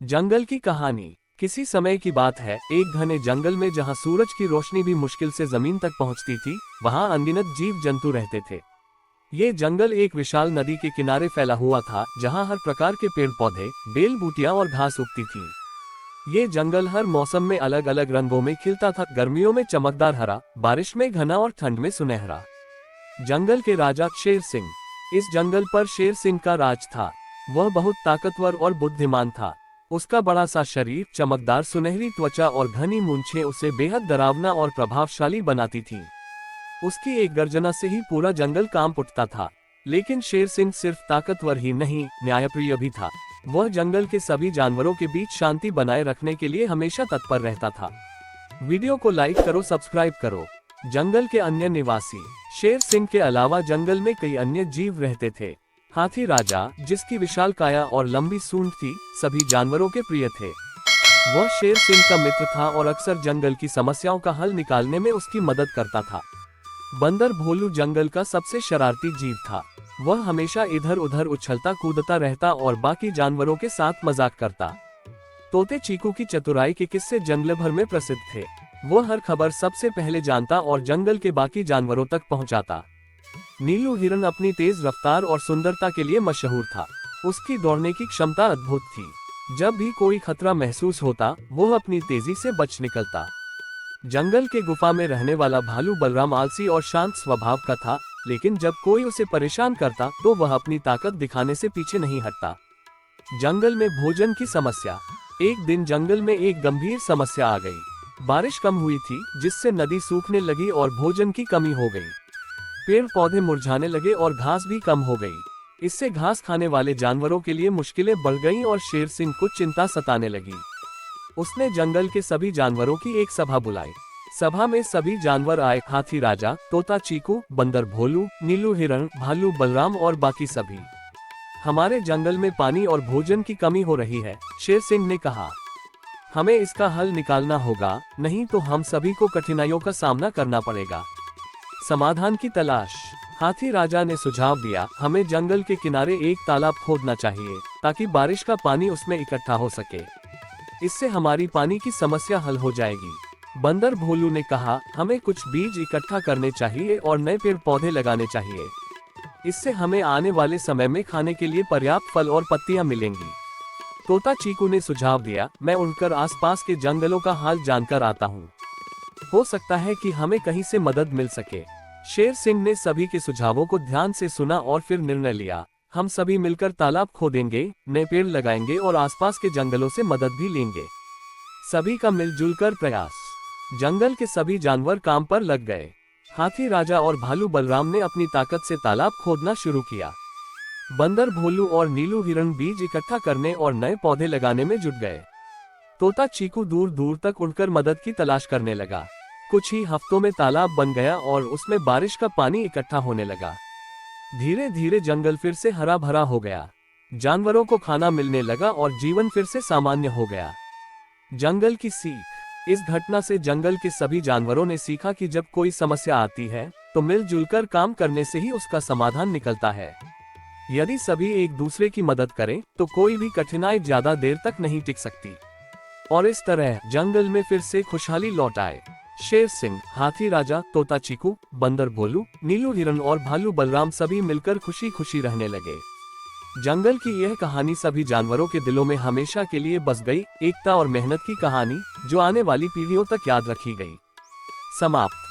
जंगल की कहानी। किसी समय की बात है, एक घने जंगल में जहां सूरज की रोशनी भी मुश्किल से जमीन तक पहुंचती थी, वहां अनगिनत जीव जंतु रहते थे। ये जंगल एक विशाल नदी के किनारे फैला हुआ था, जहां हर प्रकार के पेड़ पौधे, बेल बूटियां और घास उगती थी। ये जंगल हर मौसम में अलग अलग रंगों में खिलता था। गर्मियों में चमकदार हरा, बारिश में घना और ठंड में सुनहरा। जंगल के राजा शेर सिंह। इस जंगल पर शेर सिंह का राज था। वह बहुत ताकतवर और बुद्धिमान था। उसका बड़ा सा शरीर, चमकदार सुनहरी त्वचा और घनी मूंछें उसे बेहद डरावना और प्रभावशाली बनाती थीं। उसकी एक गर्जना से ही पूरा जंगल कांप उठता था। लेकिन शेर सिंह सिर्फ ताकतवर ही नहीं, न्यायप्रिय भी था। वह जंगल के सभी जानवरों के बीच शांति बनाए रखने के लिए हमेशा तत्पर रहता था। वीडियो को लाइक करो, सब्सक्राइब करो। जंगल के अन्य निवासी। शेर सिंह के अलावा जंगल में कई अन्य जीव रहते थे। हाथी राजा, जिसकी विशाल काया और लंबी सूंड थी, सभी जानवरों के प्रिय थे। वह शेर सिंह का मित्र था और अक्सर जंगल की समस्याओं का हल निकालने में उसकी मदद करता था। बंदर भोलू जंगल का सबसे शरारती जीव था। वह हमेशा इधर उधर उछलता कूदता रहता और बाकी जानवरों के साथ मजाक करता। तोते चीकू की चतुराई के किस्से जंगल भर में प्रसिद्ध थे। वो हर खबर सबसे पहले जानता और जंगल के बाकी जानवरों तक पहुंचाता। नीलू हिरन अपनी तेज रफ्तार और सुंदरता के लिए मशहूर था। उसकी दौड़ने की क्षमता अद्भुत थी। जब भी कोई खतरा महसूस होता, वो अपनी तेजी से बच निकलता। जंगल के गुफा में रहने वाला भालू बलराम आलसी और शांत स्वभाव का था, लेकिन जब कोई उसे परेशान करता तो वह अपनी ताकत दिखाने से पीछे नहीं हटता। जंगल में भोजन की समस्या। एक दिन जंगल में एक गंभीर समस्या आ गई। बारिश कम हुई थी, जिससे नदी सूखने लगी और भोजन की कमी हो गई। पेड़ पौधे मुरझाने लगे और घास भी कम हो गई। इससे घास खाने वाले जानवरों के लिए मुश्किलें बढ़ गईं और शेर सिंह को चिंता सताने लगी। उसने जंगल के सभी जानवरों की एक सभा बुलाई। सभा में सभी जानवर आए, हाथी राजा, तोता चीकू, बंदर भोलू, नीलू हिरण, भालू बलराम और बाकी सभी। हमारे जंगल में पानी और भोजन की कमी हो रही है, शेर सिंह ने कहा। हमें इसका हल निकालना होगा, नहीं तो हम सभी को कठिनाइयों का सामना करना पड़ेगा। समाधान की तलाश। हाथी राजा ने सुझाव दिया, हमें जंगल के किनारे एक तालाब खोदना चाहिए, ताकि बारिश का पानी उसमें इकट्ठा हो सके। इससे हमारी पानी की समस्या हल हो जाएगी। बंदर भोलू ने कहा, हमें कुछ बीज इकट्ठा करने चाहिए और नए पेड़ पौधे लगाने चाहिए। इससे हमें आने वाले समय में खाने के लिए पर्याप्त फल और पत्तियां मिलेंगी। तोता चीकू ने सुझाव दिया, मैं उड़कर आसपास के जंगलों का हाल जानकर आता हूँ। हो सकता है कि हमें कहीं से मदद मिल सके। शेर सिंह ने सभी के सुझावों को ध्यान से सुना और फिर निर्णय लिया, हम सभी मिलकर तालाब खोदेंगे, नए पेड़ लगाएंगे और आसपास के जंगलों से मदद भी लेंगे। सभी का मिलजुल कर प्रयास। जंगल के सभी जानवर काम पर लग गए। हाथी राजा और भालू बलराम ने अपनी ताकत से तालाब खोदना शुरू किया। बंदर भोलू और नीलू हिरण बीज इकट्ठा करने और नए पौधे लगाने में जुट गए। तोता चीकू दूर दूर तक उड़कर मदद की तलाश करने लगा। कुछ ही हफ्तों में तालाब बन गया और उसमें बारिश का पानी इकट्ठा होने लगा। धीरे धीरे जंगल फिर से हरा भरा हो गया। जानवरों को खाना मिलने लगा और जीवन फिर से सामान्य हो गया। जंगल की सीख। इस घटना से जंगल के सभी जानवरों ने सीखा कि जब कोई समस्या आती है, तो मिलजुल कर काम करने से ही उसका समाधान निकलता है। यदि सभी एक दूसरे की मदद करें, तो कोई भी कठिनाई ज्यादा देर तक नहीं टिक सकती। और इस तरह जंगल में फिर से खुशहाली लौट आए। शेर सिंह, हाथी राजा, तोता चीकू, बंदर भोलू, नीलू हिरण और भालू बलराम सभी मिलकर खुशी खुशी रहने लगे। जंगल की यह कहानी सभी जानवरों के दिलों में हमेशा के लिए बस गई। एकता और मेहनत की कहानी, जो आने वाली पीढ़ियों तक याद रखी गई। समाप्त।